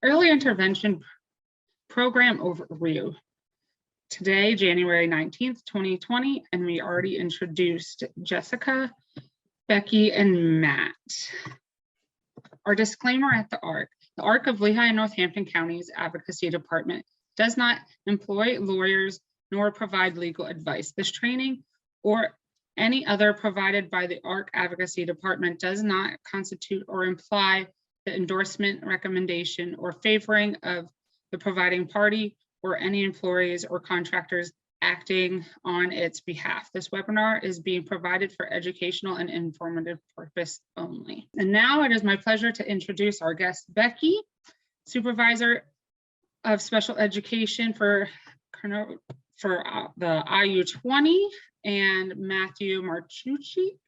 Early intervention program overview. Today, January 19th, 2020, and we already introduced Jessica, Becky, and Matt. Our disclaimer at the ARC. The ARC of Lehigh and Northampton Counties Advocacy Department does not employ lawyers nor provide legal advice. This training or any other provided by the ARC Advocacy Department does not constitute or imply the endorsement, recommendation, or favoring of the providing party or any employees or contractors acting on its behalf. This webinar is being provided for educational and informative purpose only. And now it is my pleasure to introduce our guest, Becky, Supervisor of Special Education for the IU20, and Matthew Martucci,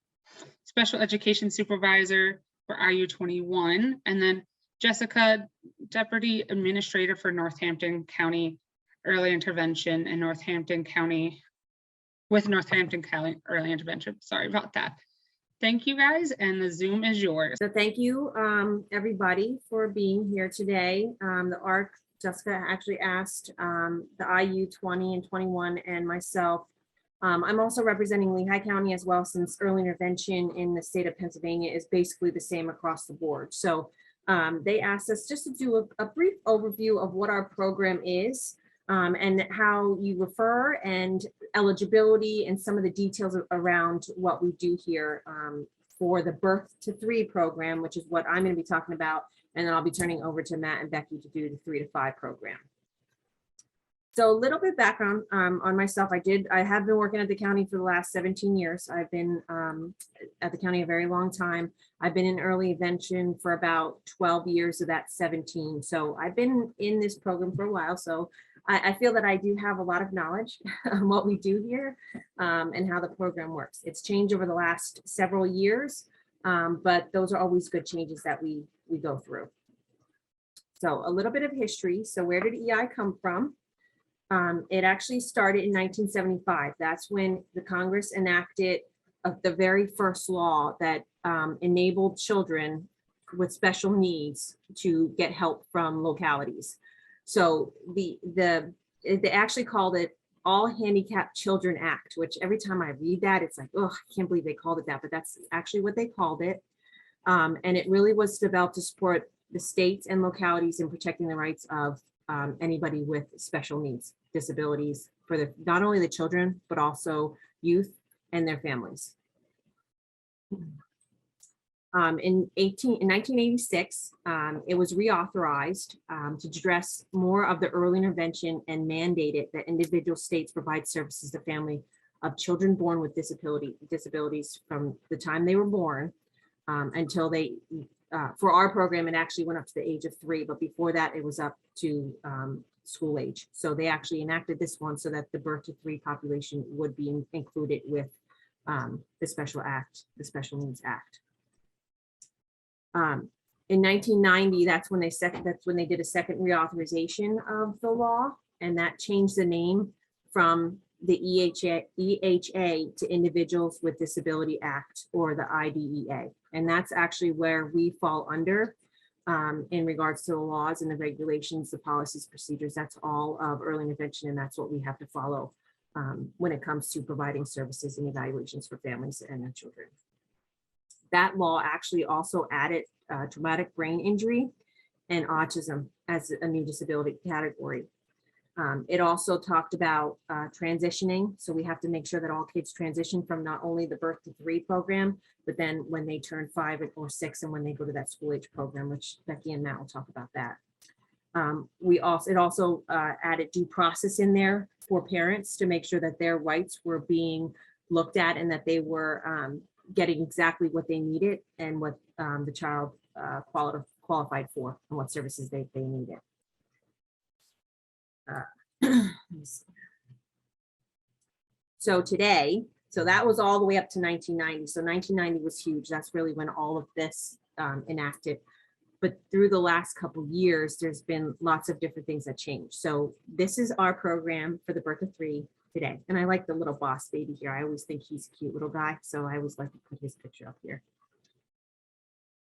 Special Education Supervisor for IU21, and then Jessica, Deputy Administrator for Northampton County Early Intervention and Northampton County Early Intervention. Sorry about that. Thank you guys, and the Zoom is yours. So thank you everybody for being here today. The ARC, Jessica actually asked the IU20 and 21 and myself. I'm also representing Lehigh County as well, since early intervention in the state of Pennsylvania is basically the same across the board. So they asked us just to do a brief overview of what our program is and how you refer and eligibility and some of the details around what we do here for the Birth to 3 program, which is what I'm going to be talking about. And then I'll be turning over to Matt and Becky to do the 3 to 5 program. So a little bit background on myself. I have been working at the county for the last 17 years. I've been at the county a very long time. I've been in early intervention for about 12 years of that 17. So I've been in this program for a while. So I feel that I do have a lot of knowledge on what we do here and how the program works. It's changed over the last several years, but those are always good changes that we go through. So a little bit of history. So where did EI come from? It actually started in 1975. That's when the Congress enacted the very first law that enabled children with special needs to get help from localities. So they actually called it All Handicapped Children Act, which every time I read that, it's like, oh, I can't believe they called it that, but that's actually what they called it. And it really was developed to support the states and localities in protecting the rights of anybody with special needs, disabilities, for not only the children, but also youth and their families. In 1986, it was reauthorized to address more of the early intervention and mandated that individual states provide services to family of children born with disabilities from the time they were born until they, for our program, it actually went up to the age of 3, but before that it was up to school age. So they actually enacted this one so that the birth to 3 population would be included with the Special Needs Act. In 1990, that's when they did a second reauthorization of the law, and that changed the name from the EHA to Individuals with Disability Act, or the IDEA. And that's actually where we fall under in regards to the laws and the regulations, the policies, procedures. That's all of early intervention, and that's what we have to follow when it comes to providing services and evaluations for families and their children. That law actually also added traumatic brain injury and autism as a new disability category. It also talked about transitioning. So we have to make sure that all kids transition from not only the Birth to 3 program, but then when they turn 5 or 6 and when they go to that school age program, which Becky and Matt will talk about that. It also added due process in there for parents to make sure that their rights were being looked at and that they were getting exactly what they needed and what the child qualified for and what services they needed. So today, so that was all the way up to 1990. So 1990 was huge. That's really when all of this enacted. But through the last couple of years, there's been lots of different things that changed. So this is our program for the Birth to 3 today. And I like the little boss baby here. I always think he's a cute little guy. So I always like to put his picture up here.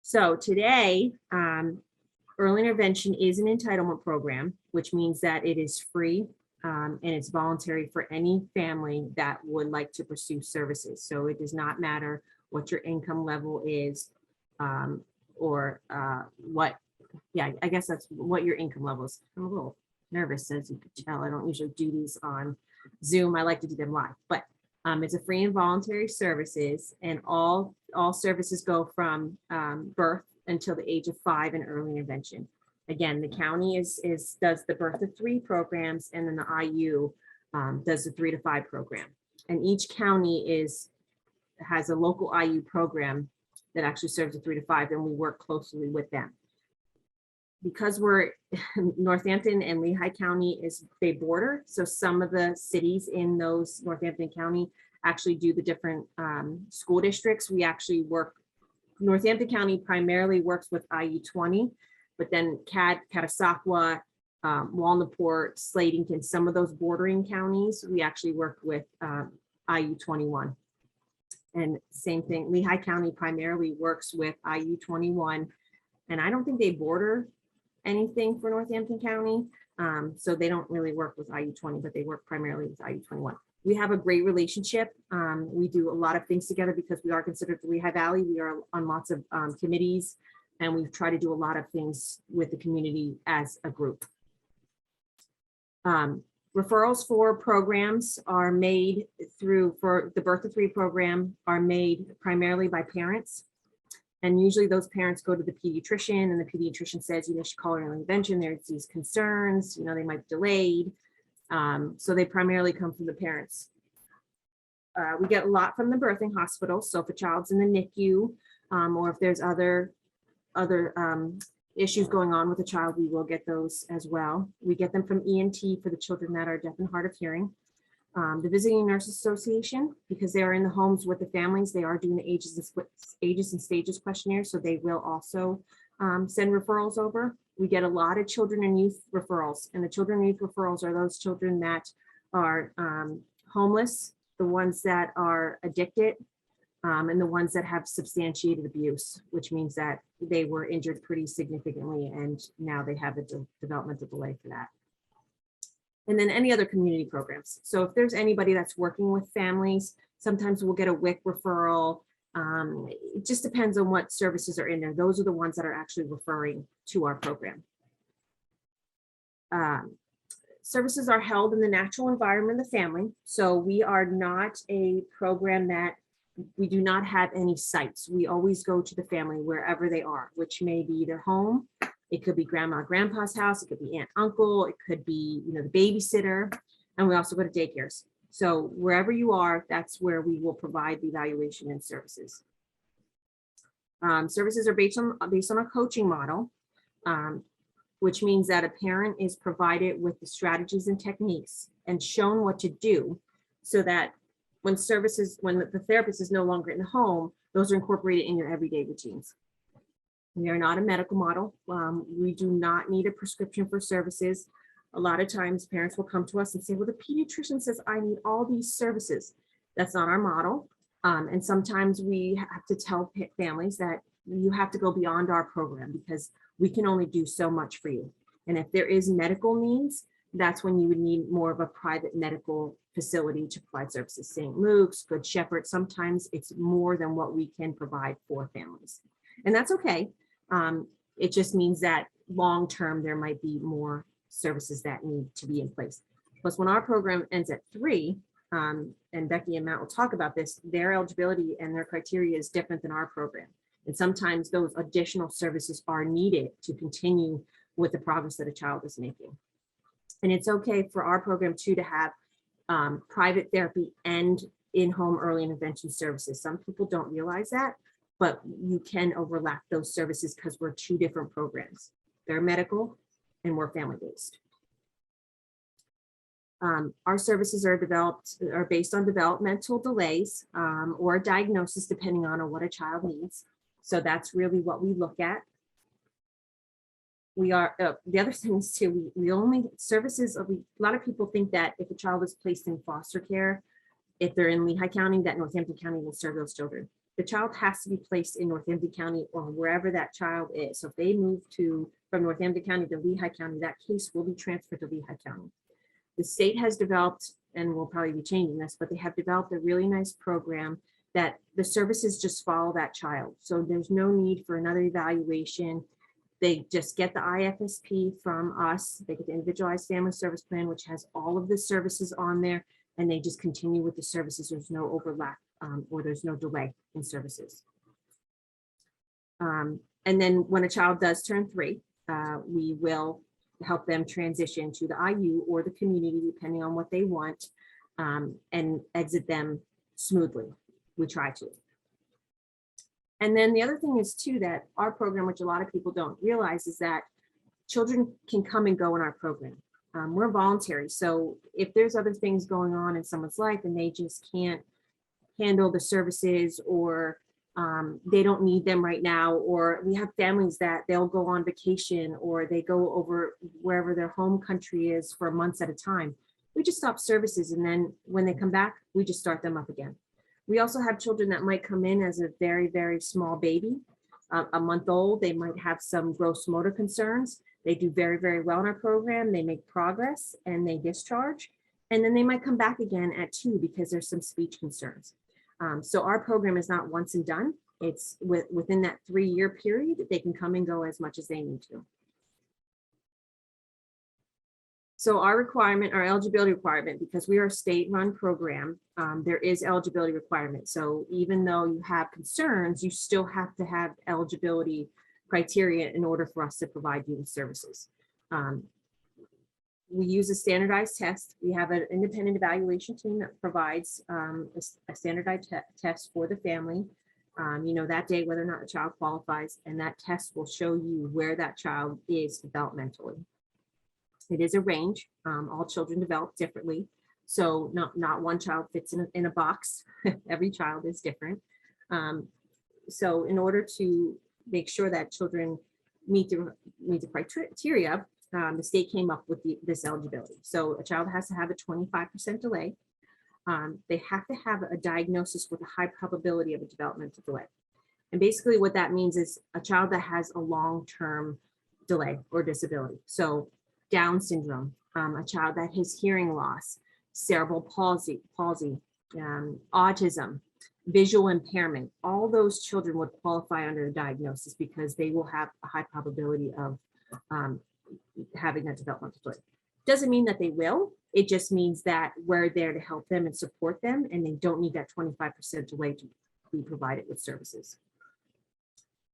So today, Early intervention is an entitlement program, which means that it is free and it's voluntary for any family that would like to pursue services. So it does not matter what your income level is or what, yeah, I guess that's what your income level is. I'm a little nervous, as you could tell. I don't usually do these on Zoom. I like to do them live, but it's a free and voluntary services, and all services go from birth until the age of 5 in early intervention. Again, the county does the birth to 3 programs, and then the IU does the 3 to 5 program. And each county has a local IU program that actually serves the 3 to 5, and we work closely with them. Because we're Northampton and Lehigh County they border, so some of the cities in those Northampton County actually do the different school districts. We actually work, Northampton County primarily works with IU 20, but then Catasauqua, Walnutport, Slatington, some of those bordering counties, we actually work with IU 21. And same thing, Lehigh County primarily works with IU 21, and I don't think they border anything for Northampton County. So they don't really work with IU 20, but they work primarily with IU 21. We have a great relationship. We do a lot of things together because we are considered the Lehigh Valley. We are on lots of committees, and we've tried to do a lot of things with the community as a group. Referrals for programs are made for the Birth to 3 program are made primarily by parents. And usually those parents go to the pediatrician, and the pediatrician says, you should call early intervention. There's these concerns, they might be delayed. So they primarily come from the parents. We get a lot from the birthing hospital. So if a child's in the NICU, or if there's other issues going on with the child, we will get those as well. We get them from ENT for the children that are deaf and hard of hearing. The Visiting Nurses Association, because they are in the homes with the families, they are doing the ages and stages questionnaire, so they will also send referrals over. We get a lot of children and youth referrals, and the children and youth referrals are those children that are homeless, the ones that are addicted, and the ones that have substantiated abuse, which means that they were injured pretty significantly and now they have a developmental delay for that. And then any other community programs. So if there's anybody that's working with families, sometimes we'll get a WIC referral. It just depends on what services are in there. Those are the ones that are actually referring to our program. Services are held in the natural environment of the family. So we are not a program that we do not have any sites. We always go to the family wherever they are, which may be their home. It could be grandma, grandpa's house. It could be aunt, uncle. It could be, the babysitter. And we also go to daycares. So wherever you are, that's where we will provide the evaluation and services. Services are based on a coaching model, which means that a parent is provided with the strategies and techniques and shown what to do, so that when the therapist is no longer in the home, those are incorporated in your everyday routines. We are not a medical model. We do not need a prescription for services. A lot of times parents will come to us and say, well, the pediatrician says I need all these services. That's not our model. And sometimes we have to tell families that you have to go beyond our program because we can only do so much for you. And if there is medical needs, that's when you would need more of a private medical facility to provide services. St. Luke's, Good Shepherd, sometimes it's more than what we can provide for families. And that's okay. It just means that long-term, there might be more services that need to be in place. Plus, when our program ends at 3, and Becky and Matt will talk about this, their eligibility and their criteria is different than our program. And sometimes those additional services are needed to continue with the progress that a child is making. And it's okay for our program too to have private therapy and in-home early intervention services. Some people don't realize that, but you can overlap those services because we're 2 different programs. They're medical and we're family-based. Our services are based on developmental delays or diagnosis, depending on what a child needs. So that's really what we look at. We are, the other things too, we only services, a lot of people think that if a child is placed in foster care, if they're in Lehigh County, that Northampton County will serve those children. The child has to be placed in Northampton County or wherever that child is. So if they move from Northampton County to Lehigh County, that case will be transferred to Lehigh County. The state has developed, and we'll probably be changing this, but they have developed a really nice program that the services just follow that child. So there's no need for another evaluation. They just get the IFSP from us. They get the individualized family service plan, which has all of the services on there, and they just continue with the services. There's no overlap or there's no delay in services. And then when a child does turn 3, we will help them transition to the IU or the community, depending on what they want, and exit them smoothly. We try to. And then the other thing is too, that our program, which a lot of people don't realize, is that children can come and go in our program. We're voluntary. So if there's other things going on in someone's life and they just can't handle the services, or they don't need them right now, or we have families that they'll go on vacation or they go over wherever their home country is for months at a time, we just stop services. And then when they come back, we just start them up again. We also have children that might come in as a very, very small baby, a month old. They might have some gross motor concerns. They do very, very well in our program. They make progress and they discharge. And then they might come back again at 2 because there's some speech concerns. So our program is not once and done. It's within that 3-year period that they can come and go as much as they need to. So our requirement, our eligibility requirement, because we are a state-run program, there is eligibility requirement. So even though you have concerns, you still have to have eligibility criteria in order for us to provide you with services. We use a standardized test. We have an independent evaluation team that provides a standardized test for the family. You know, that day, whether or not the child qualifies, and that test will show you where that child is developmentally. It is a range. All children develop differently. So not one child fits in a box. Every child is different. So in order to make sure that children meet the criteria, the state came up with this eligibility. So a child has to have a 25% delay. They have to have a diagnosis with a high probability of a developmental delay. And basically what that means is a child that has a long-term delay or disability. So Down syndrome, a child that has hearing loss, cerebral palsy, autism, visual impairment, all those children would qualify under the diagnosis because they will have a high probability of having that developmental delay. Doesn't mean that they will. It just means that we're there to help them and support them, and they don't need that 25% delay to be provided with services.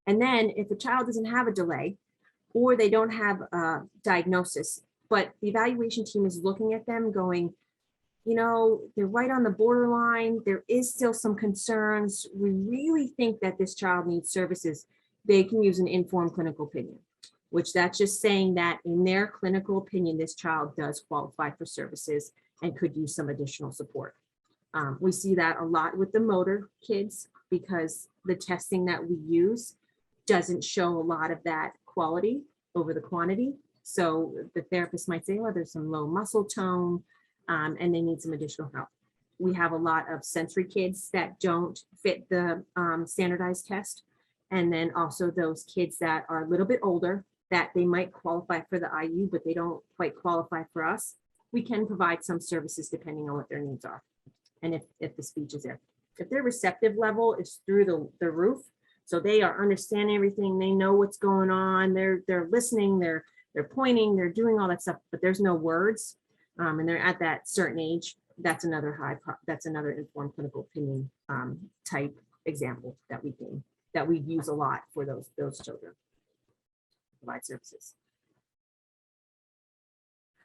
And then if a child doesn't have a delay, or they don't have a diagnosis, but the evaluation team is looking at them going, you know, they're right on the borderline. There is still some concerns. We really think that this child needs services. They can use an informed clinical opinion, which that's just saying that in their clinical opinion, this child does qualify for services and could use some additional support. We see that a lot with the motor kids because the testing that we use doesn't show a lot of that quality over the quantity. So the therapist might say, well, there's some low muscle tone and they need some additional help. We have a lot of sensory kids that don't fit the standardized test. And then also those kids that are a little bit older that they might qualify for the IU, but they don't quite qualify for us. We can provide some services depending on what their needs are. And if the speech is there. If their receptive level is through the roof, so they are understanding everything, they know what's going on, they're listening, they're pointing, they're doing all that stuff, but there's no words, and they're at that certain age, that's another informed clinical opinion type example that we use a lot for those children. Provide services.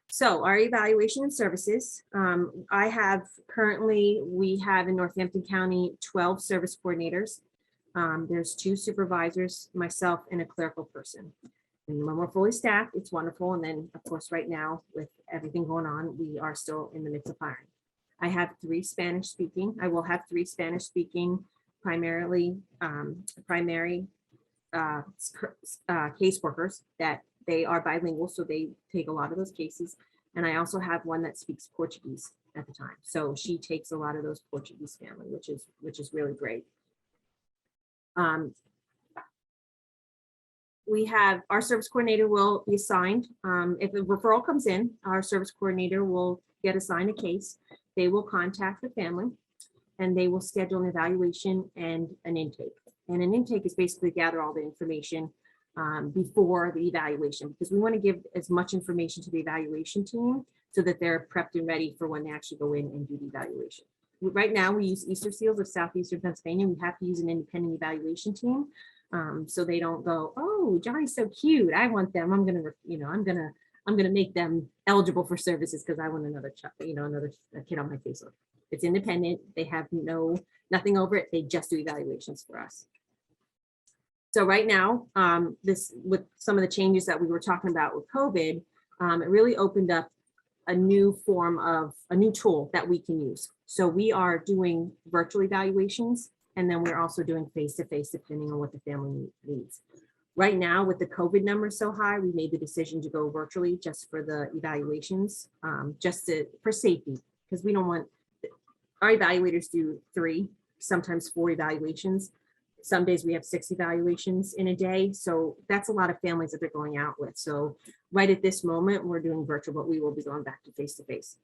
So our evaluation and services, we have in Northampton County 12 service coordinators. There's 2 supervisors, myself, and a clerical person. And when we're fully staffed, it's wonderful. And then, of course, right now, with everything going on, we are still in the midst of hiring. I have 3 Spanish speaking. I will have 3 Spanish speaking, primary caseworkers that they are bilingual, so they take a lot of those cases. And I also have one that speaks Portuguese at the time. So she takes a lot of those Portuguese family, which is really great. we have, our service coordinator will be assigned. If a referral comes in, our service coordinator will get assigned a case. They will contact the family and they will schedule an evaluation and an intake. And an intake is basically gather all the information before the evaluation, because we want to give as much information to the evaluation team so that they're prepped and ready for when they actually go in and do the evaluation. Right now, we use Easter Seals of Southeastern Pennsylvania. We have to use an independent evaluation team, so they don't go, "Oh, Johnny's so cute. I want them. I'm gonna make them eligible for services because I want another child, another kid on my caseload." It's independent. They have nothing over it. They just do evaluations for us. So right now, this with some of the changes that we were talking about with COVID, it really opened up a new tool that we can use. So we are doing virtual evaluations, and then we're also doing face-to-face depending on what the family needs. Right now, with the COVID numbers so high, we made the decision to go virtually just for the evaluations, for safety, because we don't want, our evaluators do 3, sometimes 4 evaluations. Some days we have 6 evaluations in a day. So that's a lot of families that they're going out with. So right at this moment, we're doing virtual, but we will be going back to face-to-face.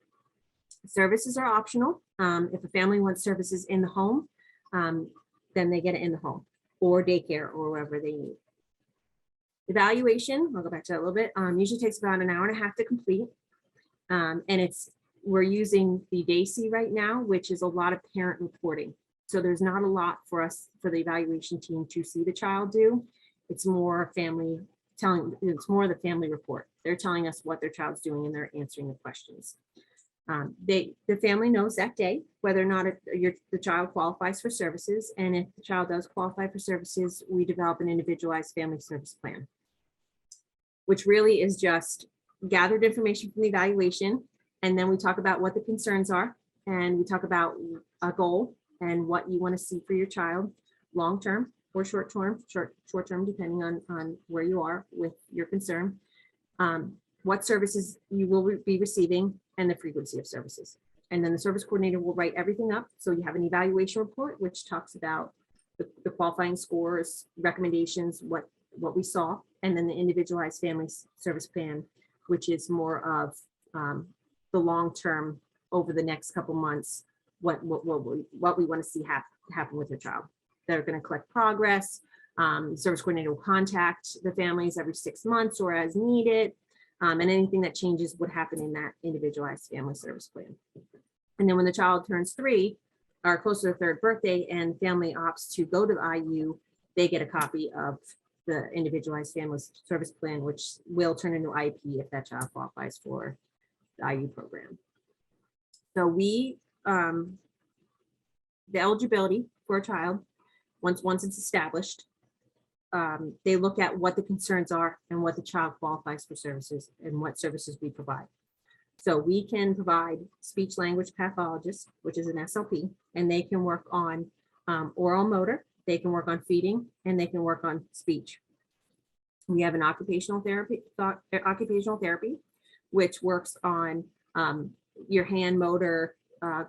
Services are optional. If a family wants services in the home, then they get it in the home or daycare or wherever they need. Evaluation, I'll go back to that a little bit, usually takes about an hour and a half to complete. And we're using the DAISY right now, which is a lot of parent reporting. So there's not a lot for the evaluation team to see the child do. It's more it's more the family report. They're telling us what their child's doing and they're answering the questions. The family knows that day whether or not the child qualifies for services. And if the child does qualify for services, we develop an individualized family service plan, which really is just gathered information from the evaluation. And then we talk about what the concerns are. And we talk about a goal and what you want to see for your child, long-term or short-term, depending on where you are with your concern, what services you will be receiving, and the frequency of services. And then the service coordinator will write everything up. So you have an evaluation report, which talks about the qualifying scores, recommendations, what we saw, and then the individualized family service plan, which is more of the long-term over the next couple months, what we want to see happen with your child. They're going to collect progress. Service coordinator will contact the families every 6 months or as needed. And anything that changes would happen in that individualized family service plan. And then when the child turns 3 or close to their 3rd birthday and family opts to go to the IU, they get a copy of the individualized family service plan, which will turn into IEP if that child qualifies for the IU program. So the eligibility for a child, once it's established, they look at what the concerns are and what the child qualifies for services and what services we provide. So we can provide speech language pathologists, which is an SLP, and they can work on oral motor, they can work on feeding, and they can work on speech. We have an occupational therapy, which works on your hand motor,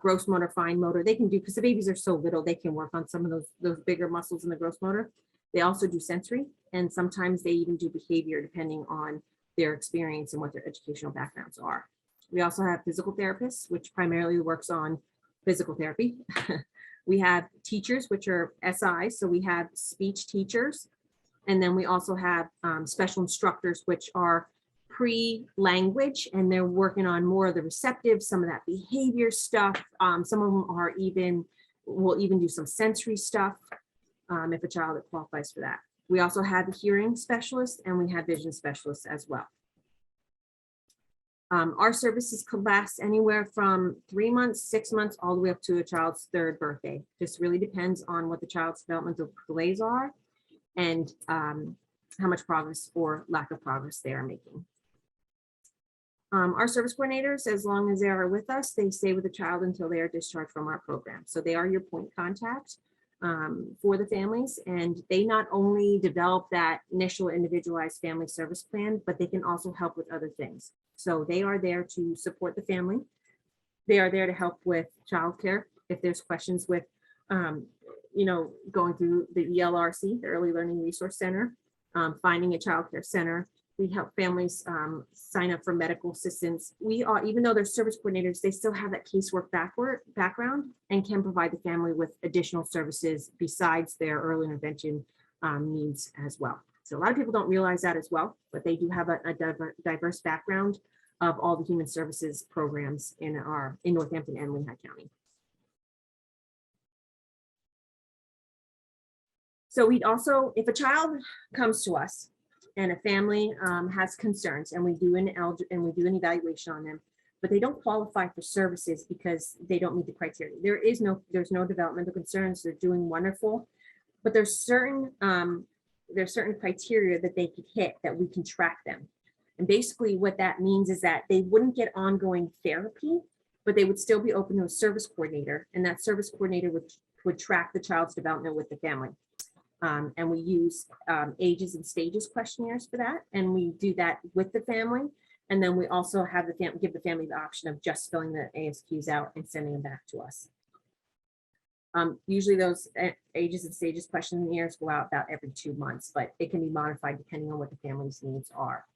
gross motor, fine motor. They can do, because the babies are so little, they can work on some of those bigger muscles in the gross motor. They also do sensory, and sometimes they even do behavior depending on their experience and what their educational backgrounds are. We also have physical therapists, which primarily works on physical therapy. We have teachers, which are SIs. So we have speech teachers. And then we also have special instructors, which are pre-language, and they're working on more of the receptive, some of that behavior stuff. Some of them will even do some sensory stuff if a child qualifies for that. We also have a hearing specialist and we have vision specialists as well. Our services could last anywhere from 3 months, 6 months, all the way up to a child's 3rd birthday. Just really depends on what the child's developmental delays are and how much progress or lack of progress they are making. Our service coordinators, as long as they are with us, they stay with the child until they are discharged from our program. So they are your point contact for the families, and they not only develop that initial individualized family service plan, but they can also help with other things. So they are there to support the family. They are there to help with childcare. If there's questions with, going through the ELRC, the Early Learning Resource Center, finding a childcare center. We help families sign up for medical assistance. We are, even though they're service coordinators, they still have that casework background and can provide the family with additional services besides their early intervention needs as well. So a lot of people don't realize that as well, but they do have a diverse background of all the human services programs in Northampton and Lehigh County. So we'd also, if a child comes to us and a family has concerns, and we do an evaluation on them, but they don't qualify for services because they don't meet the criteria. There's no developmental concerns. They're doing wonderful, but there's certain criteria that they could hit that we can track them. And basically what that means is that they wouldn't get ongoing therapy, but they would still be open to a service coordinator, and that service coordinator would track the child's development with the family. And we use ages and stages questionnaires for that. And we do that with the family. And then we also have give the family the option of just filling the ASQs out and sending them back to us. Usually those ages and stages questionnaires go out about every 2 months, but it can be modified depending on what the family's needs are.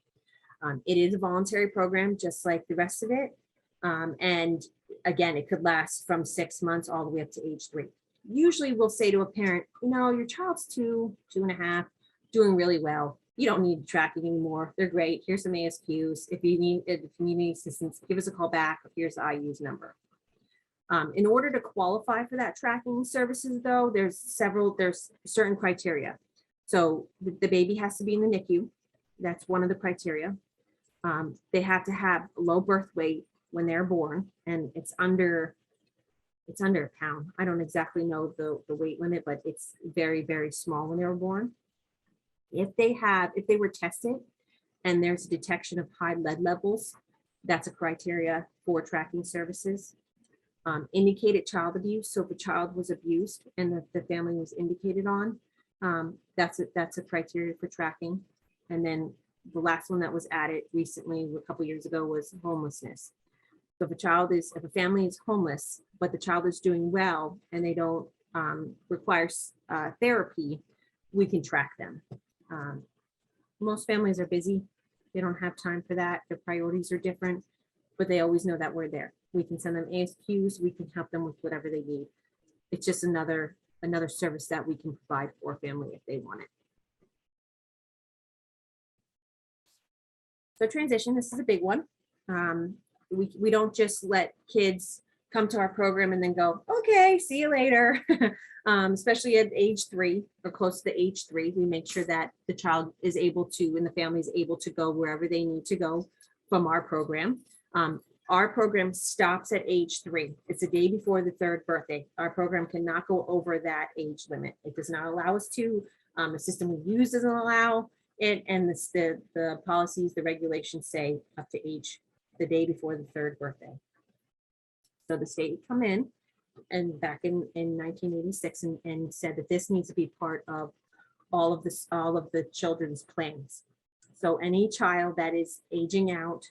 It is a voluntary program, just like the rest of it. And again, it could last from 6 months all the way up to age 3. Usually we'll say to a parent, your child's 2.5, doing really well. You don't need tracking anymore. They're great. Here's some ASQs. If you need any assistance, give us a call back. Here's the IU's number. In order to qualify for that tracking services, though, there's certain criteria. So the baby has to be in the NICU. That's one of the criteria. They have to have low birth weight when they're born, and it's under a pound. I don't exactly know the weight limit, but it's very, very small when they were born. If they were tested and there's a detection of high lead levels, that's a criteria for tracking services. Indicated child abuse. So if a child was abused and the family was indicated on, that's a criteria for tracking. And then the last one that was added recently, a couple years ago, was homelessness. So if a family is homeless, but the child is doing well and they don't require therapy, we can track them. Most families are busy. They don't have time for that. Their priorities are different, but they always know that we're there. We can send them ASQs. We can help them with whatever they need. It's just another service that we can provide for a family if they want it. So transition, this is a big one. We don't just let kids come to our program and then go, okay, see you later. Especially at age 3 or close to age 3, we make sure that the child is able to, and the family is able to go wherever they need to go from our program. Our program stops at age 3. It's a day before the 3rd birthday. Our program cannot go over that age limit. It does not allow us to. The system we use doesn't allow it, and the policies, the regulations say up to age the day before the 3rd birthday. So the state come in and back in 1986 and said that this needs to be part of all of the children's plans. So any child that is aging out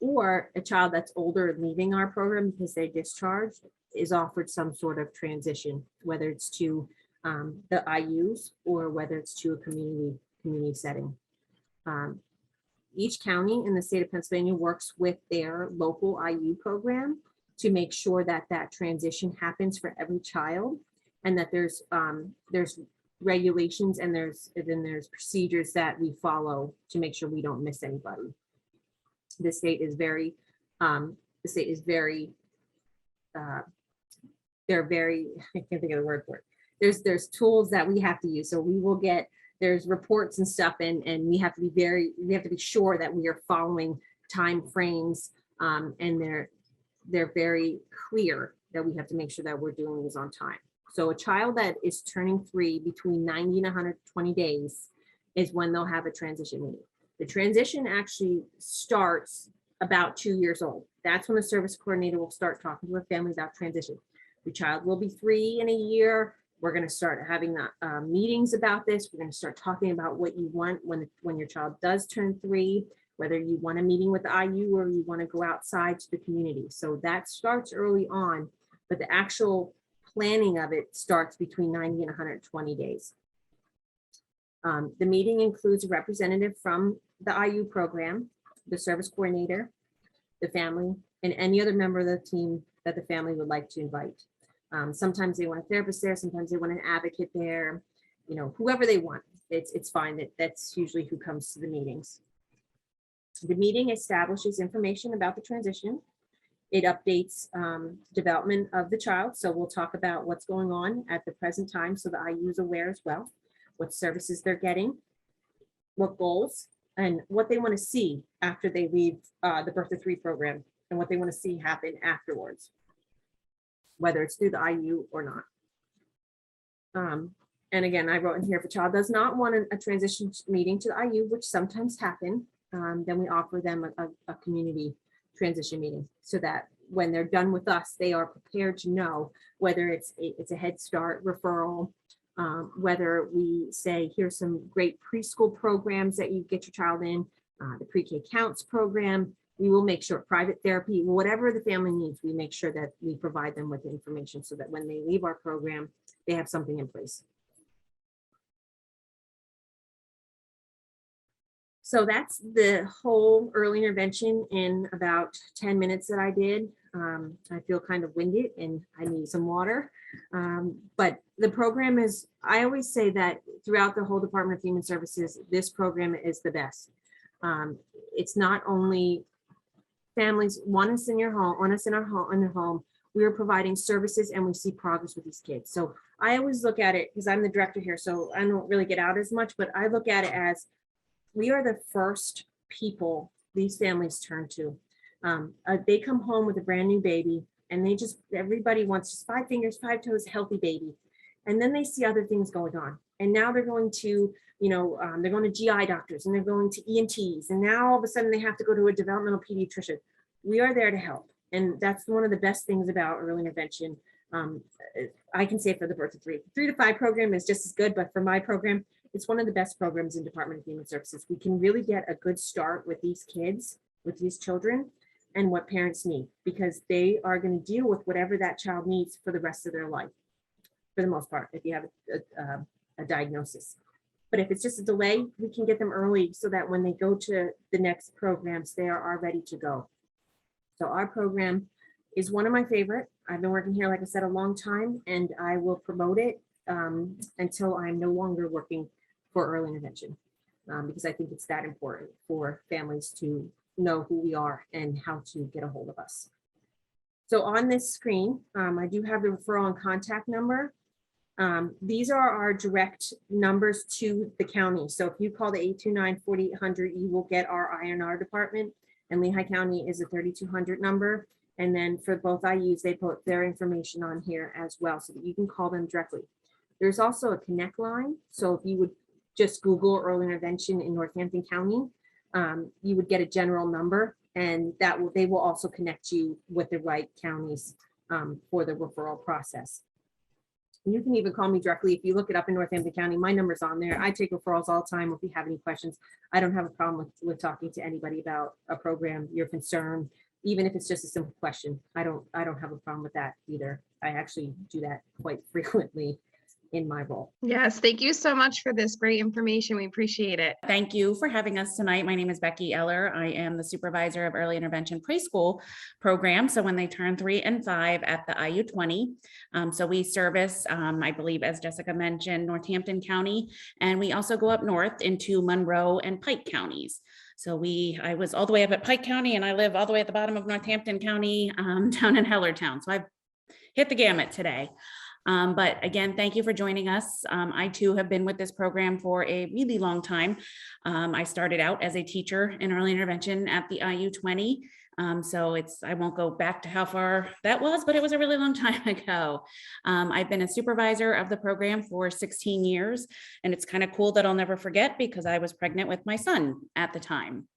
or a child that's older and leaving our program because they discharged is offered some sort of transition, whether it's to the IUs or whether it's to a community setting. Each county in the state of Pennsylvania works with their local IU program to make sure that that transition happens for every child, and that there's regulations and there's procedures that we follow to make sure we don't miss anybody. The state is very, they're very, I can't think of the word for it. There's tools that we have to use. So we will get, there's reports and stuff, and we have to be sure that we are following time frames, and they're very clear that we have to make sure that we're doing this on time. So a child that is turning 3 between 90 and 120 days is when they'll have a transition meeting. The transition actually starts about 2 years old. That's when the service coordinator will start talking to a family about transition. The child will be 3 in a year. We're going to start having meetings about this. We're going to start talking about what you want when your child does turn 3, whether you want a meeting with the IU or you want to go outside to the community. So that starts early on, but the actual planning of it starts between 90 and 120 days. The meeting includes a representative from the IU program, the service coordinator, the family, and any other member of the team that the family would like to invite. Sometimes they want a therapist there, sometimes they want an advocate there, you know, whoever they want. It's fine. That's usually who comes to the meetings. The meeting establishes information about the transition. It updates development of the child. So we'll talk about what's going on at the present time so the IU is aware as well, what services they're getting, what goals, and what they want to see after they leave the Birth to 3 program, and what they want to see happen afterwards, whether it's through the IU or not. And again, I wrote in here, if a child does not want a transition meeting to the IU, which sometimes happen, then we offer them a community transition meeting so that when they're done with us, they are prepared to know whether it's a Head Start referral, whether we say, here's some great preschool programs that you get your child in, the pre-K counts program. We will make sure private therapy, whatever the family needs, we make sure that we provide them with the information so that when they leave our program, they have something in place. So that's the whole early intervention in about 10 minutes that I did. I feel kind of winded and I need some water. But the program is, I always say that throughout the whole Department of Human Services, this program is the best. It's not only families want us in your home, want us in our home, in their home, we are providing services and we see progress with these kids. So I always look at it, because I'm the director here, so I don't really get out as much, but I look at it as we are the first people these families turn to. They come home with a brand new baby and they just, everybody wants just 5 fingers, 5 toes, healthy baby. And then they see other things going on. And now they're going to, you know, they're going to GI doctors and they're going to ENTs. And now all of a sudden they have to go to a developmental pediatrician. We are there to help. And that's one of the best things about early intervention. I can say for the Birth to 3. 3 to 5 program is just as good, but for my program, it's one of the best programs in Department of Human Services. We can really get a good start with these kids, with these children, and what parents need, because they are going to deal with whatever that child needs for the rest of their life, for the most part, if you have a diagnosis. But if it's just a delay, we can get them early so that when they go to the next programs, they are ready to go. So our program is one of my favorite. I've been working here, like I said, a long time, and I will promote it until I'm no longer working for early intervention, because I think it's that important for families to know who we are and how to get a hold of us. So on this screen, I do have the referral and contact number. These are our direct numbers to the county. So if you call the 829-4800, you will get our INR department, and Lehigh County is a 3200 number. And then for both IUs, they put their information on here as well, so that you can call them directly. There's also a connect line. So if you would just Google early intervention in Northampton County, you would get a general number, and that will, they will also connect you with the right counties for the referral process. You can even call me directly. If you look it up in Northampton County, my number's on there. I take referrals all the time. If you have any questions, I don't have a problem with talking to anybody about a program, your concern, even if it's just a simple question. I don't have a problem with that either. I actually do that quite frequently in my role. Yes, thank you so much for this great information. We appreciate it. Thank you for having us tonight. My name is Becky Eller. I am the supervisor of early intervention preschool program. So when they turn 3 and 5 at the IU 20. So we service, I believe, as Jessica mentioned, Northampton County, and we also go up north into Monroe and Pike counties. So I was all the way up at Pike County, and I live all the way at the bottom of Northampton County, down in Hellertown. So I've hit the gamut today. But again, thank you for joining us. I too have been with this program for a really long time. I started out as a teacher in early intervention at the IU 20. So I won't go back to how far that was, but it was a really long time ago. I've been a supervisor of the program for 16 years, and it's kind of cool that I'll never forget, because I was pregnant with my son at the time.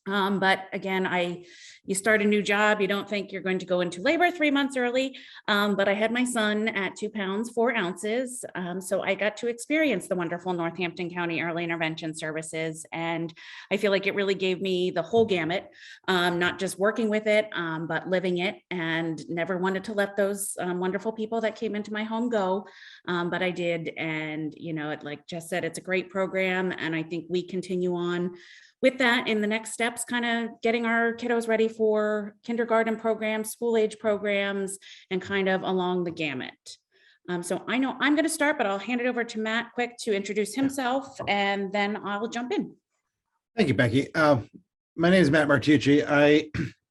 But again, you start a new job, you don't think you're going to go into labor 3 months early, but I had my son at 2 pounds, 4 ounces. So I got to experience the wonderful Northampton County early intervention services. And I feel like it really gave me the whole gamut, not just working with it, but living it, and never wanted to let those wonderful people that came into my home go. But I did. And, like Jess said, it's a great program. And I think we continue on with that in the next steps, kind of getting our kiddos ready for kindergarten programs, school age programs, and kind of along the gamut. So I know I'm going to start, but I'll hand it over to Matt quick to introduce himself, and then I'll jump in. Thank you, Becky. My name is Matt Martucci. I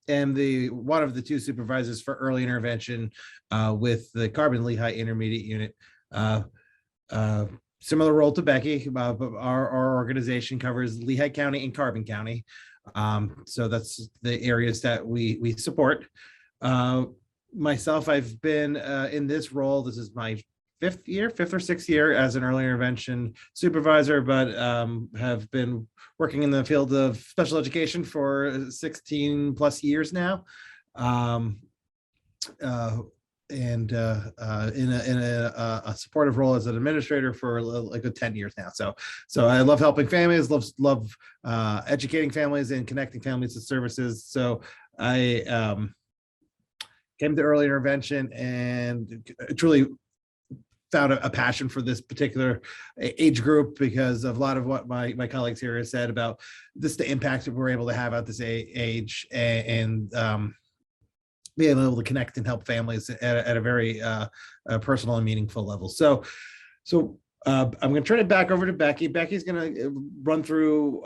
am one of the 2 supervisors for early intervention with the Carbon Lehigh Intermediate Unit. Similar role to Becky, but our organization covers Lehigh County and Carbon County. So that's the areas that we support. Myself, I've been in this role. This is my 5th or 6th year as an early intervention supervisor, but have been working in the field of special education for 16 plus years now. And in a supportive role as an administrator for like 10 years now. So I love helping families, love educating families and connecting families to services. So I came to early intervention and truly found a passion for this particular age group because of a lot of what my colleagues here have said about this, the impact that we're able to have at this age, and being able to connect and help families at a very personal and meaningful level. So I'm going to turn it back over to Becky. Becky's going to run through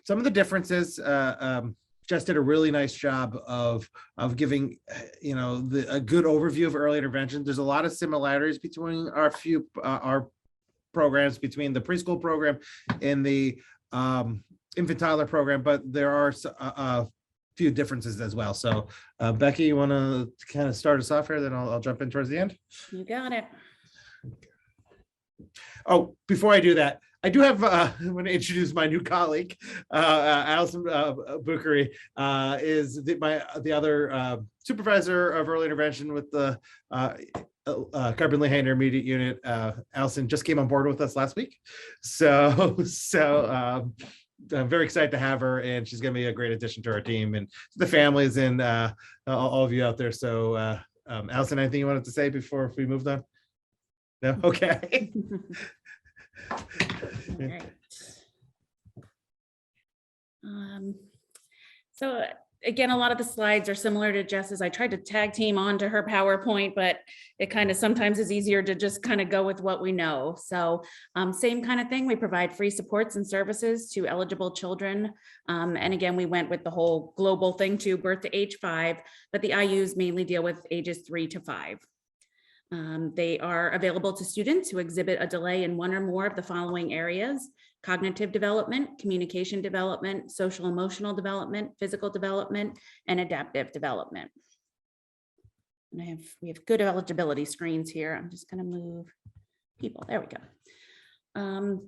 some of the differences. Jess did a really nice job of giving a good overview of early intervention. There's a lot of similarities between our programs, between the preschool program and the infant toddler program, but there are few differences as well. So Becky, you want to kind of start us off here, then I'll jump in towards the end. You got it. Oh, before I do that, I do have I'm going to introduce my new colleague, Allison Buchery, is the other supervisor of early intervention with the Carbon Lehigh Intermediate Unit. Allison just came on board with us last week, so I'm very excited to have her, and she's going to be a great addition to our team and the families and all of you out there. So Allison, anything you wanted to say before we moved on? No? Okay. All right. So again, a lot of the slides are similar to Jess's. I tried to tag team onto her PowerPoint, but it kind of sometimes is easier to just kind of go with what we know. So same kind of thing. We provide free supports and services to eligible children. And again, we went with the whole global thing to birth to age 5, but the IUs mainly deal with ages 3 to 5. They are available to students who exhibit a delay in one or more of the following areas: cognitive development, communication development, social emotional development, physical development, and adaptive development. And we have good eligibility screens here. I'm just going to move people. There we go.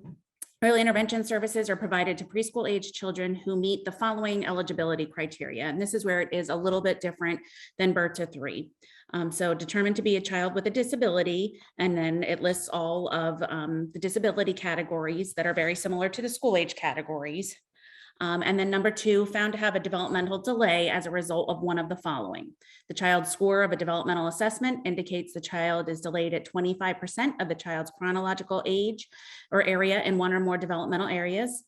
Early intervention services are provided to preschool age children who meet the following eligibility criteria. And this is where it is a little bit different than birth to 3. So determined to be a child with a disability, and then it lists all of the disability categories that are very similar to the school age categories. And then number 2, found to have a developmental delay as a result of one of the following. The child's score of a developmental assessment indicates the child is delayed at 25% of the child's chronological age or area in one or more developmental areas.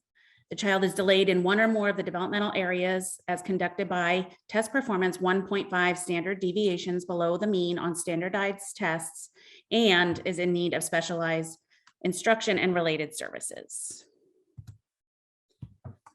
The child is delayed in one or more of the developmental areas as conducted by test performance 1.5 standard deviations below the mean on standardized tests, and is in need of specialized instruction and related services.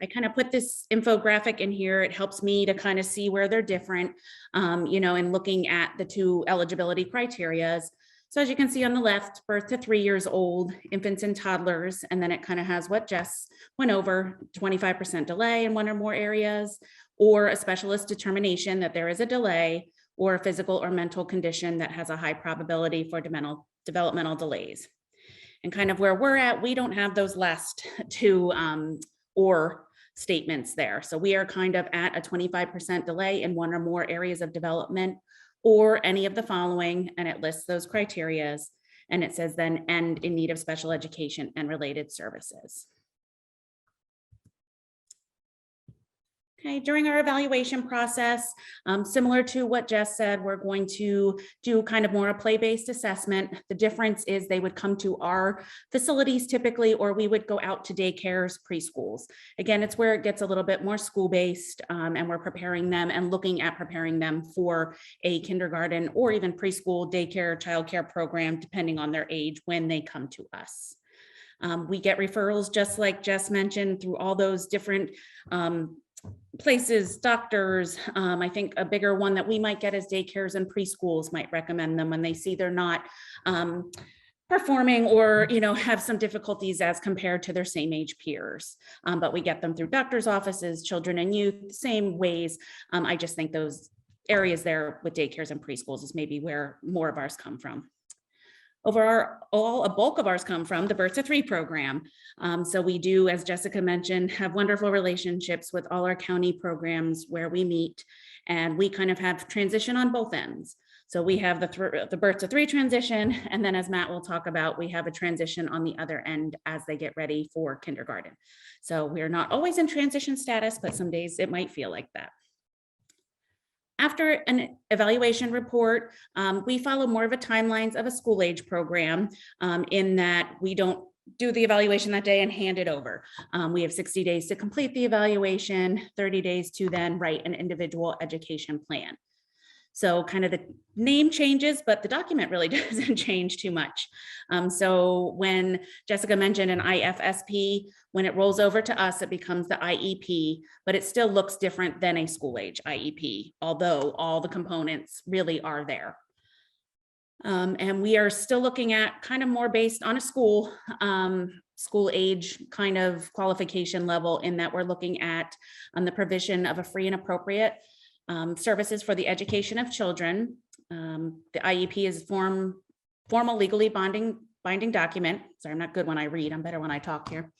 I kind of put this infographic in here. It helps me to kind of see where they're different, in looking at the 2 eligibility criteria. So as you can see on the left, birth to 3 years old, infants and toddlers, and then it kind of has what Jess went over, 25% delay in one or more areas, or a specialist determination that there is a delay, or a physical or mental condition that has a high probability for developmental delays. And kind of where we're at, we don't have those last 2 or statements there. So we are kind of at a 25% delay in one or more areas of development or any of the following, and it lists those criterias. And it says then and in need of special education and related services. Okay, during our evaluation process, similar to what Jess said, we're going to do kind of more a play-based assessment. The difference is they would come to our facilities typically, or we would go out to daycares, preschools. Again, it's where it gets a little bit more school-based, and we're preparing them and looking at preparing them for a kindergarten or even preschool, daycare, childcare program, depending on their age when they come to us. We get referrals, just like Jess mentioned, through all those different places, doctors. I think a bigger one that we might get is daycares and preschools might recommend them when they see they're not performing or, have some difficulties as compared to their same age peers. But we get them through doctors' offices, children and youth, same ways. I just think those areas there with daycares and preschools is maybe where more of ours come from. A bulk of ours come from the Birth to 3 program. So we do, as Jessica mentioned, have wonderful relationships with all our county programs where we meet, and we kind of have transition on both ends. So we have the Birth to 3 transition, and then as Matt will talk about, we have a transition on the other end as they get ready for kindergarten. So we're not always in transition status, but some days it might feel like that. After an evaluation report, we follow more of a timelines of a school age program in that we don't do the evaluation that day and hand it over. We have 60 days to complete the evaluation, 30 days to then write an individual education plan. So kind of the name changes, but the document really doesn't change too much. So when Jessica mentioned an IFSP, when it rolls over to us, it becomes the IEP, but it still looks different than a school age IEP, although all the components really are there. And we are still looking at kind of more based on a school age kind of qualification level, in that we're looking at the provision of a free and appropriate services for the education of children. The IEP is formal legally binding document. Sorry, I'm not good when I read. I'm better when I talk here.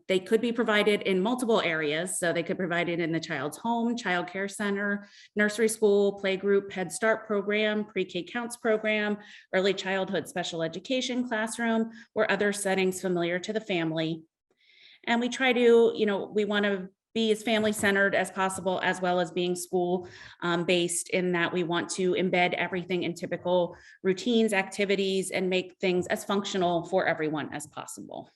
They could be provided in multiple areas. So they could provide it in the child's home, child care center, nursery school, playgroup, Head Start program, pre-K counts program, early childhood special education classroom, or other settings familiar to the family. And we try to, we want to be as family-centered as possible, as well as being school-based, in that we want to embed everything in typical routines, activities, and make things as functional for everyone as possible.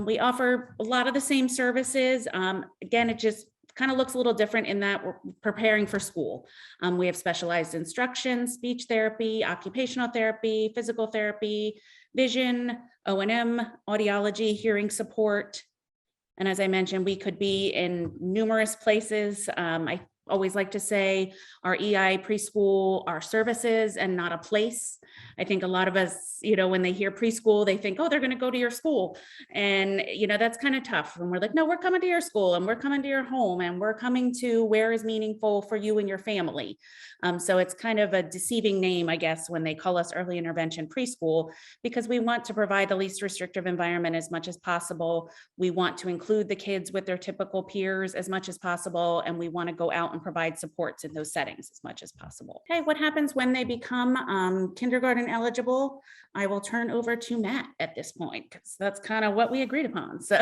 We offer a lot of the same services. Again, it just kind of looks a little different in that we're preparing for school. We have specialized instruction, speech therapy, occupational therapy, physical therapy, vision, O&M, audiology, hearing support. And as I mentioned, we could be in numerous places. I always like to say our EI preschool are services and not a place. I think a lot of us, when they hear preschool, they think, oh, they're going to go to your school. And, that's kind of tough. And we're like, no, we're coming to your school, and we're coming to your home, and we're coming to where is meaningful for you and your family. So it's kind of a deceiving name, I guess, when they call us early intervention preschool, because we want to provide the least restrictive environment as much as possible. We want to include the kids with their typical peers as much as possible. And we want to go out and provide supports in those settings as much as possible. Okay, what happens when they become kindergarten eligible? I will turn over to Matt at this point, because that's kind of what we agreed upon. So,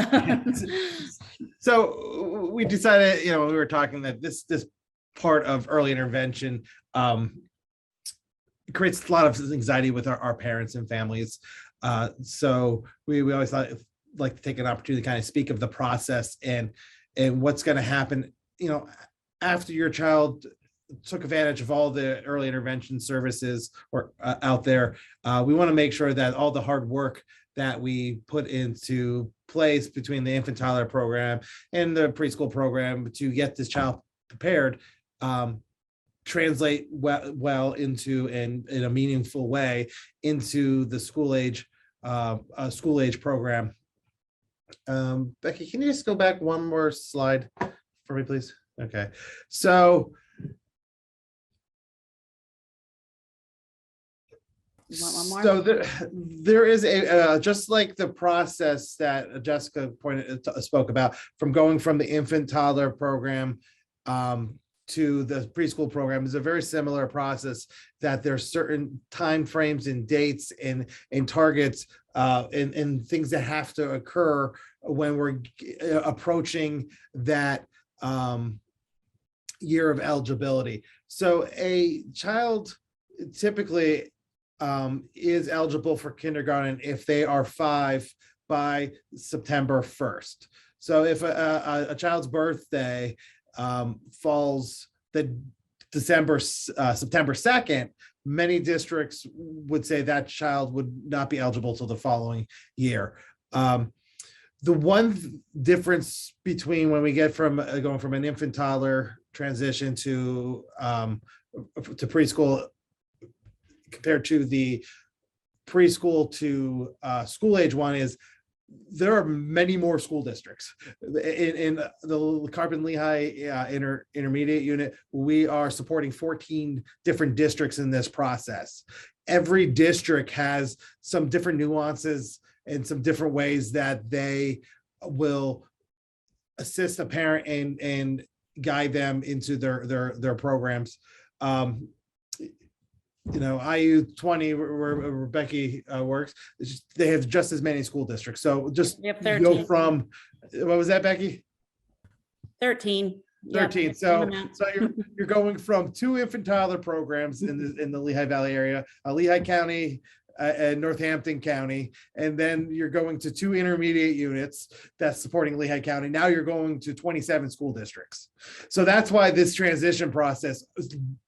so we decided, when we were talking, that this part of early intervention creates a lot of anxiety with our parents and families. So we always like to take an opportunity to kind of speak of the process and what's going to happen, after your child took advantage of all the early intervention services or out there. We want to make sure that all the hard work that we put into place between the infant toddler program and the preschool program to get this child prepared translate well into, and in a meaningful way, into the school age program. Becky, can you just go back one more slide for me, please? Okay, so You want one more? So there is just like the process that Jessica spoke about, from going from the infant toddler program to the preschool program, is a very similar process, that there's certain timeframes and dates and targets and things that have to occur when we're approaching that year of eligibility. So a child typically is eligible for kindergarten if they are 5 by September 1st. So if a child's birthday falls the September 2nd, many districts would say that child would not be eligible till the following year. The one difference between when we get from going from an infant toddler transition to preschool compared to the preschool to school age one is there are many more school districts. In the Carbon Lehigh intermediate unit, we are supporting 14 different districts in this process. Every district has some different nuances and some different ways that they will assist a parent and guide them into their programs. IU 20 where Becky works, they have just as many school districts. So just We have go 13. from, what was that, Becky? 13. Yep, 13. same amount. So you're going from 2 infant toddler programs in the Lehigh Valley area, Lehigh County and Northampton County, and then you're going to 2 intermediate units that's supporting Lehigh County. Now you're going to 27 school districts. So that's why this transition process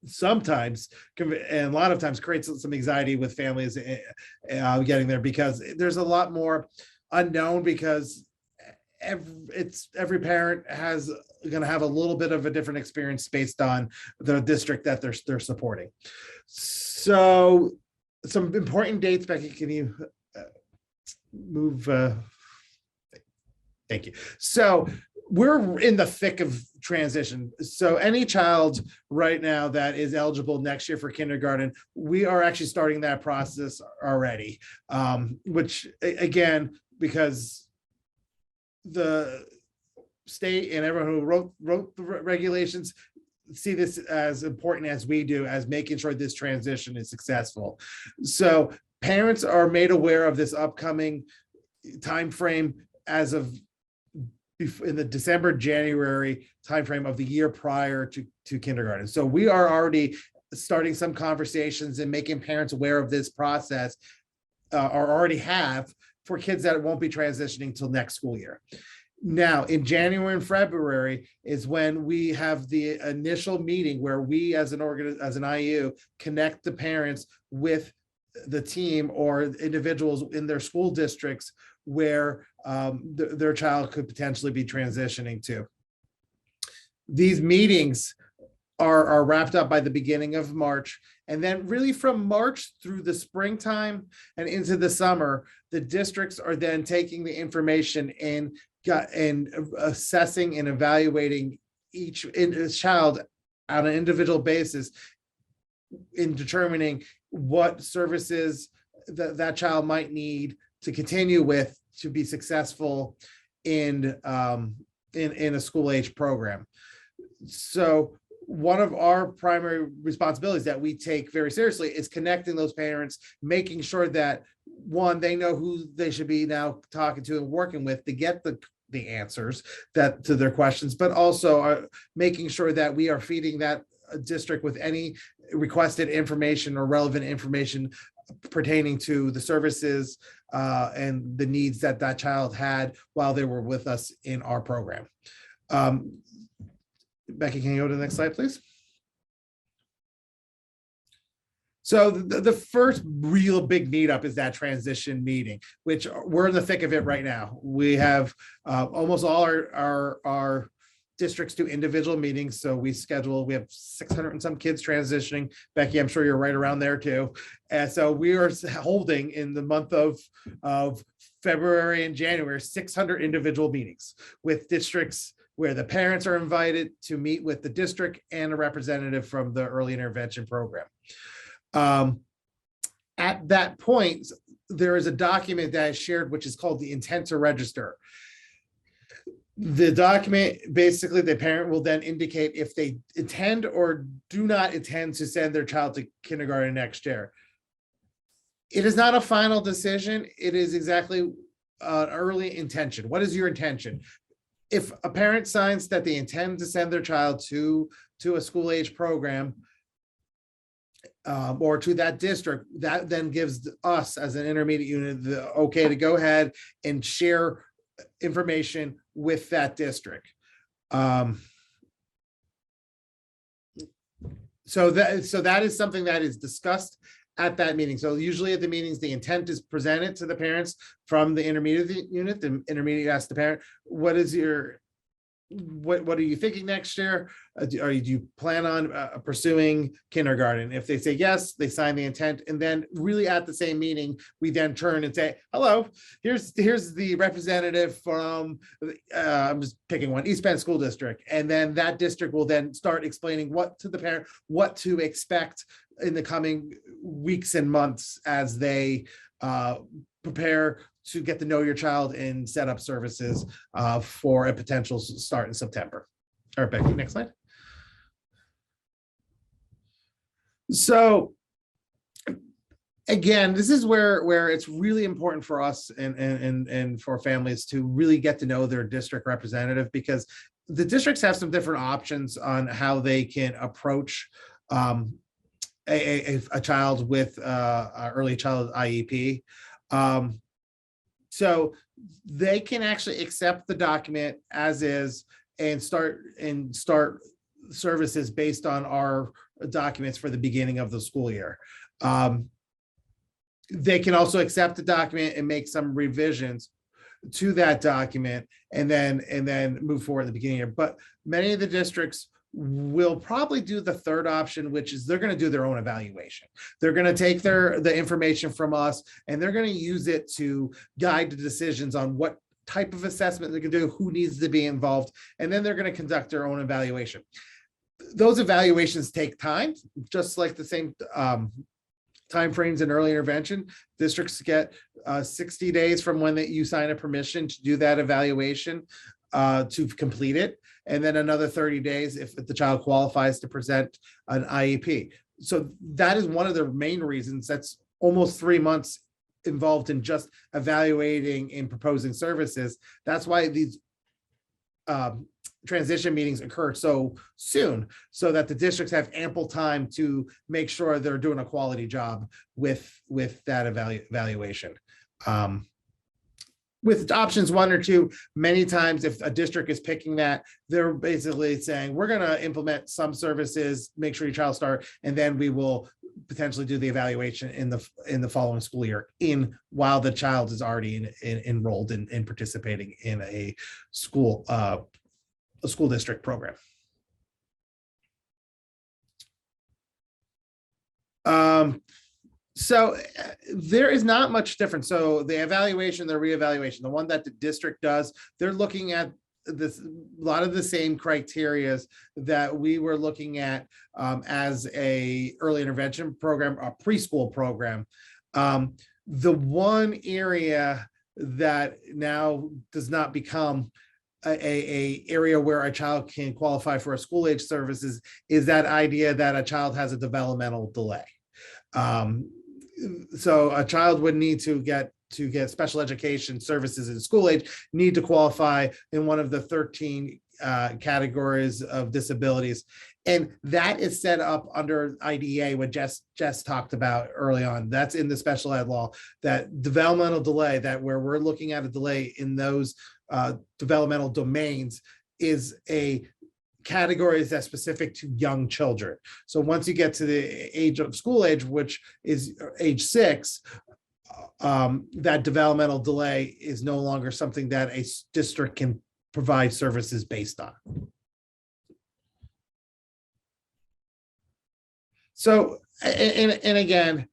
sometimes and a lot of times creates some anxiety with families getting there, because there's a lot more unknown, because every parent is going to have a little bit of a different experience based on the district that they're supporting. So some important dates, Becky, can you move? Thank you. So we're in the thick of transition. So any child right now that is eligible next year for kindergarten, we are actually starting that process already, which again, because the state and everyone who wrote the regulations see this as important as we do, as making sure this transition is successful. So parents are made aware of this upcoming timeframe as of in the December, January timeframe of the year prior to kindergarten. So we are already starting some conversations and making parents aware of this process, or already have, for kids that won't be transitioning till next school year. Now, in January and February is when we have the initial meeting where we as an IU connect the parents with the team or individuals in their school districts where their child could potentially be transitioning to. These meetings are wrapped up by the beginning of March. And then really from March through the springtime and into the summer, the districts are then taking the information and assessing and evaluating each child on an individual basis in determining what services that child might need to continue with to be successful in a school age program. So one of our primary responsibilities that we take very seriously is connecting those parents, making sure that one, they know who they should be now talking to and working with to get the answers to their questions, but also making sure that we are feeding that district with any requested information or relevant information pertaining to the services and the needs that child had while they were with us in our program. Becky, can you go to the next slide, please? So the first real big meetup is that transition meeting, which we're in the thick of it right now. We have almost all our districts do individual meetings. So we have 600 and some kids transitioning. Becky, I'm sure you're right around there too. And so we are holding in the month of February and January, 600 individual meetings with districts where the parents are invited to meet with the district and a representative from the early intervention program. At that point, there is a document that is shared, which is called the intent to register. The document, basically, the parent will then indicate if they intend or do not intend to send their child to kindergarten next year. It is not a final decision. It is exactly an early intention. What is your intention? If a parent signs that they intend to send their child to a school age program, or to that district, that then gives us as an intermediate unit the okay to go ahead and share information with that district. So that is something that is discussed at that meeting. So usually at the meetings, the intent is presented to the parents from the intermediate unit. The intermediate asks the parent, what are you thinking next year? Do you plan on pursuing kindergarten? If they say yes, they sign the intent, and then really at the same meeting, we then turn and say, hello, here's the representative from, I'm just picking one, East Bend School District. And then that district will then start explaining to the parent, what to expect in the coming weeks and months as they prepare to get to know your child and set up services for a potential start in September. All right, Becky, next slide. So again, this is where it's really important for us and for families to really get to know their district representative, because the districts have some different options on how they can approach a child with early childhood IEP. So they can actually accept the document as is and start services based on our documents for the beginning of the school year. They can also accept the document and make some revisions to that document and then move forward at the beginning of the year. But many of the districts will probably do the third option, which is they're going to do their own evaluation. They're going to take the information from us and they're going to use it to guide the decisions on what type of assessment they can do, who needs to be involved, and then they're going to conduct their own evaluation. Those evaluations take time, just like the same timeframes in early intervention. Districts get 60 days from when you sign a permission to do that evaluation to complete it, and then another 30 days if the child qualifies to present an IEP. So that is one of the main reasons. That's almost 3 months involved in just evaluating and proposing services. That's why these transition meetings occur so soon, so that the districts have ample time to make sure they're doing a quality job with that evaluation. With options 1 or 2, many times if a district is picking that, they're basically saying, we're going to implement some services, make sure your child start, and then we will potentially do the evaluation in the following school year, while the child is already enrolled in participating in a school district program. So there is not much difference. So the evaluation, the reevaluation, the one that the district does, they're looking at a lot of the same criteria that we were looking at as a early intervention program, a preschool program. The one area that now does not become a area where a child can qualify for a school age services is that idea that a child has a developmental delay. So a child would need to get special education services in school age, need to qualify in one of the 13 categories of disabilities. And that is set up under IDEA, what Jess talked about early on. That's in the special ed law, that developmental delay, that where we're looking at a delay in those developmental domains is a categories that's specific to young children. So once you get to the age of school age, which is age 6, that developmental delay is no longer something that a district can provide services based on. So, and again,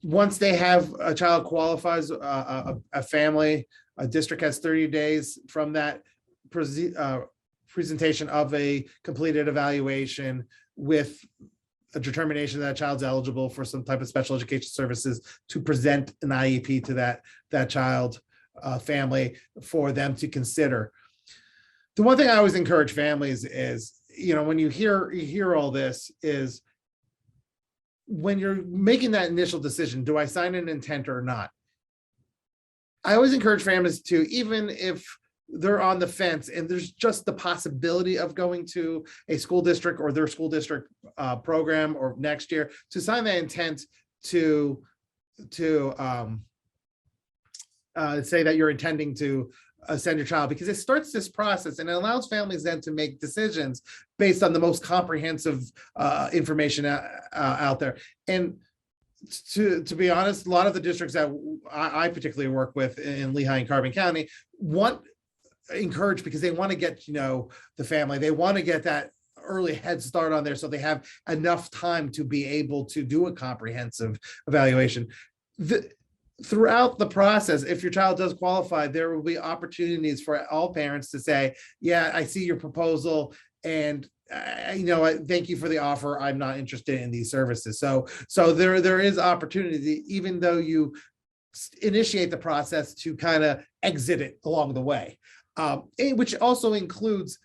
once they have a child qualifies, a family, a district has 30 days from that presentation of a completed evaluation with a determination that a child's eligible for some type of special education services, to present an IEP to that child family for them to consider. The one thing I always encourage families is, when you hear all this, is when you're making that initial decision, do I sign an intent or not? I always encourage families to, even if they're on the fence and there's just the possibility of going to a school district or their school district program or next year, to sign that intent to say that you're intending to send your child, because it starts this process and it allows families then to make decisions based on the most comprehensive information out there. And to be honest, a lot of the districts that I particularly work with in Lehigh and Carbon County encourage, because they want to get to know the family. They want to get that early head start on there so they have enough time to be able to do a comprehensive evaluation. Throughout the process, if your child does qualify, there will be opportunities for all parents to say, yeah, I see your proposal, and thank you for the offer. I'm not interested in these services. So there is opportunity, even though you initiate the process, to kind of exit it along the way, which also includes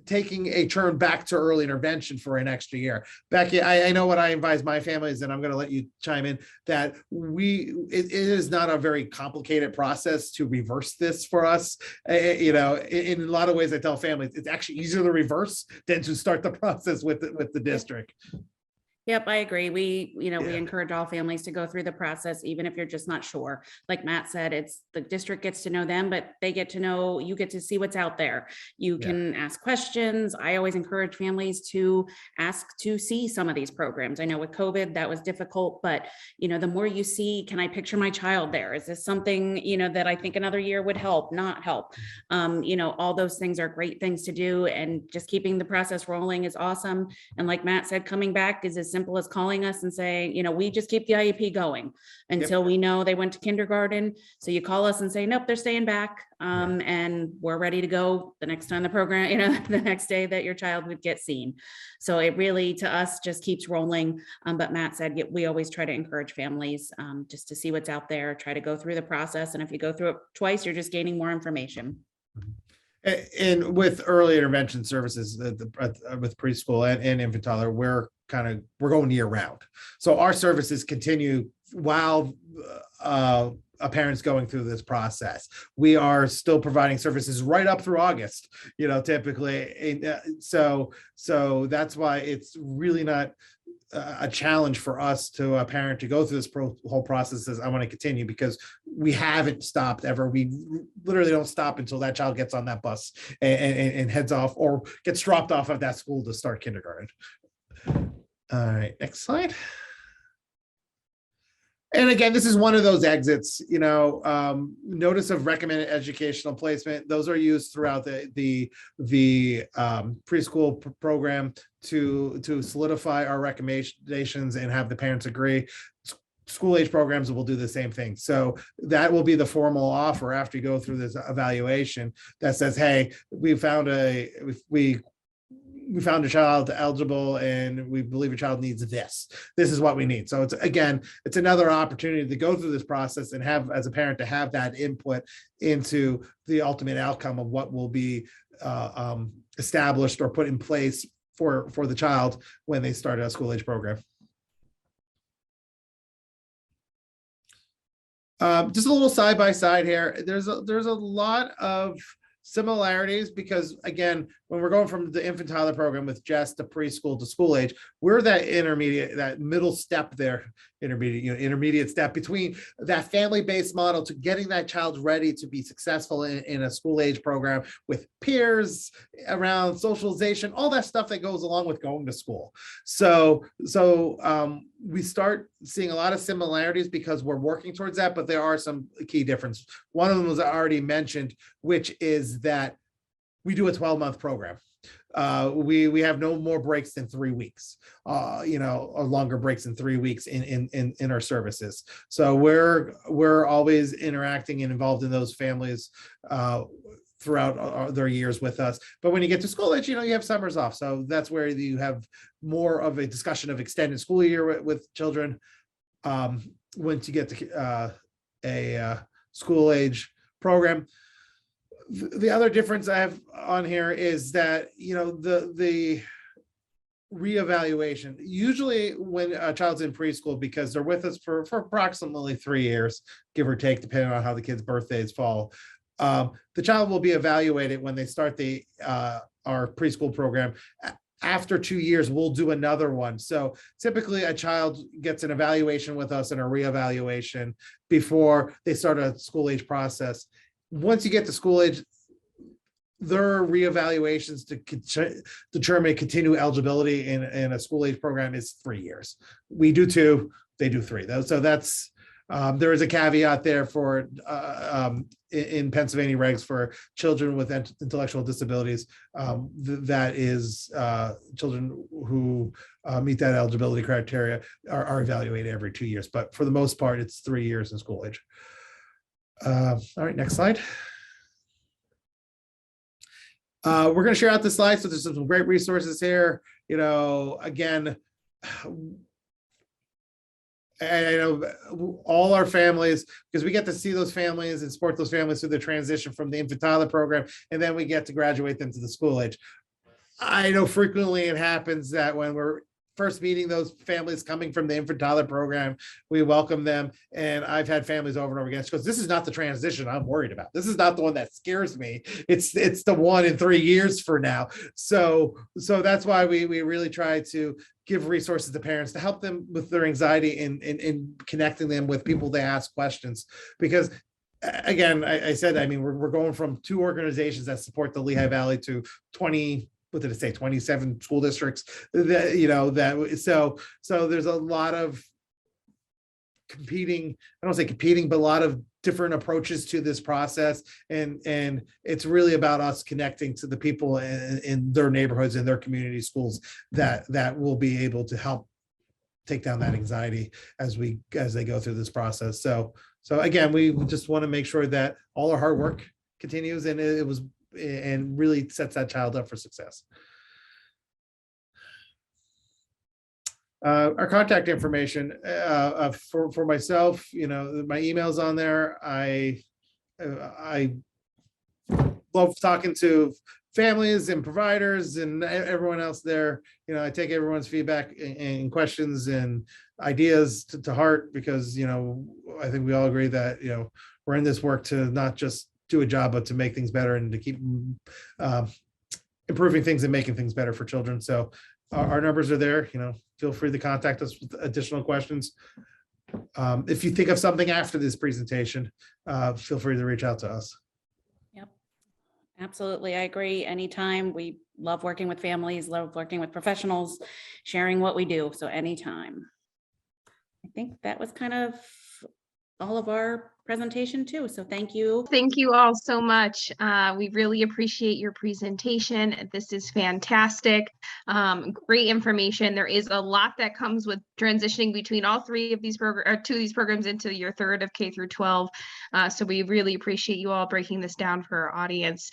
taking a turn back to early intervention for an extra year. Becky, I know what I advise my families, and I'm going to let you chime in, that it is not a very complicated process to reverse this for us. In a lot of ways, I tell families it's actually easier to reverse than to start the process with the district. Yep, I agree. We encourage all families to go through the process, even if you're just not sure. Like Matt said, it's the district gets to know them, but they get to know, you get to see what's out there. You can ask questions. I always encourage families to ask to see some of these programs. I know with COVID, that was difficult, but the more you see, can I picture my child there? Is this something, that I think another year would help, not help? All those things are great things to do, and just keeping the process rolling is awesome. And like Matt said, coming back is as simple as calling us and saying, we just keep the IEP going until we know they went to kindergarten. So you call us and say, nope, they're staying back. And we're ready to go the next time the program, the next day that your child would get seen. So it really, to us, just keeps rolling. But Matt said, we always try to encourage families just to see what's out there, try to go through the process. And if you go through it twice, you're just gaining more information. And with early intervention services, with preschool and infant toddler, we're going year round. So our services continue while a parent's going through this process. We are still providing services right up through August, typically. So that's why it's really not a challenge for us to a parent to go through this whole process. As I want to continue, because we haven't stopped ever. We literally don't stop until that child gets on that bus and heads off, or gets dropped off at that school to start kindergarten. All right, next slide. And again, this is one of those exits, notice of recommended educational placement. Those are used throughout the preschool program to solidify our recommendations and have the parents agree. School age programs will do the same thing. So that will be the formal offer after you go through this evaluation that says, hey, we found a child eligible, and we believe a child needs this. This is what we need. So it's another opportunity to go through this process and have, as a parent, to have that input into the ultimate outcome of what will be established or put in place for the child when they start a school age program. Just a little side by side here. There's a lot of similarities, because again, when we're going from the infant toddler program with Jess to preschool to school age, we're that intermediate, that middle step there, intermediate step between that family-based model to getting that child ready to be successful in a school age program with peers, around socialization, all that stuff that goes along with going to school. So we start seeing a lot of similarities because we're working towards that, but there are some key differences. One of them was I already mentioned, which is that we do a 12-month program. We have no more breaks than 3 weeks, or longer breaks than 3 weeks in our services. So we're always interacting and involved in those families throughout their years with us. But when you get to school age, you have summers off. So that's where you have more of a discussion of extended school year with children. Once you get to a school age program. The other difference I have on here is that, the reevaluation, usually when a child's in preschool, because they're with us for approximately 3 years, give or take, depending on how the kids' birthdays fall. The child will be evaluated when they start our preschool program. After 2 years, we'll do another one. So typically a child gets an evaluation with us and a reevaluation before they start a school age process. Once you get to school age, their reevaluations to determine continued eligibility in a school age program is 3 years. We do 2, they do 3. So that's, there is a caveat there for in Pennsylvania regs for children with intellectual disabilities. That is children who meet that eligibility criteria are evaluated every 2 years. But for the most part, it's 3 years in school age. All right, next slide. We're going to share out the slides. So there's some great resources here. Again, I know all our families, because we get to see those families and support those families through the transition from the infant toddler program, and then we get to graduate them to the school age. I know frequently it happens that when we're first meeting those families coming from the infant toddler program, we welcome them. And I've had families over and over again because this is not the transition I'm worried about. This is not the one that scares me. It's the one in 3 years for now. So that's why we really try to give resources to parents to help them with their anxiety and connecting them with people they ask questions. Because again, I said, we're going from 2 organizations that support the Lehigh Valley to 20, what did it say, 27 school districts so there's a lot of competing, I don't say competing, but a lot of different approaches to this process. And it's really about us connecting to the people in their neighborhoods and their community schools that will be able to help take down that anxiety as they go through this process. So again, we just want to make sure that all our hard work continues and really sets that child up for success. Our contact information for myself, my email's on there. I love talking to families and providers and everyone else there. I take everyone's feedback and questions and ideas to heart because, I think we all agree that, we're in this work to not just do a job, but to make things better and to keep improving things and making things better for children. So our numbers are there, feel free to contact us with additional questions. If you think of something after this presentation, feel free to reach out to us. Yep, absolutely. I agree. Anytime. We love working with families, love working with professionals, sharing what we do. So anytime. I think that was kind of all of our presentation too. So thank you. Thank you all so much. We really appreciate your presentation. This is fantastic. Great information. There is a lot that comes with transitioning between all 3 of these programs, or 2 of these programs into your 3rd of K through 12. So we really appreciate you all breaking this down for our audience.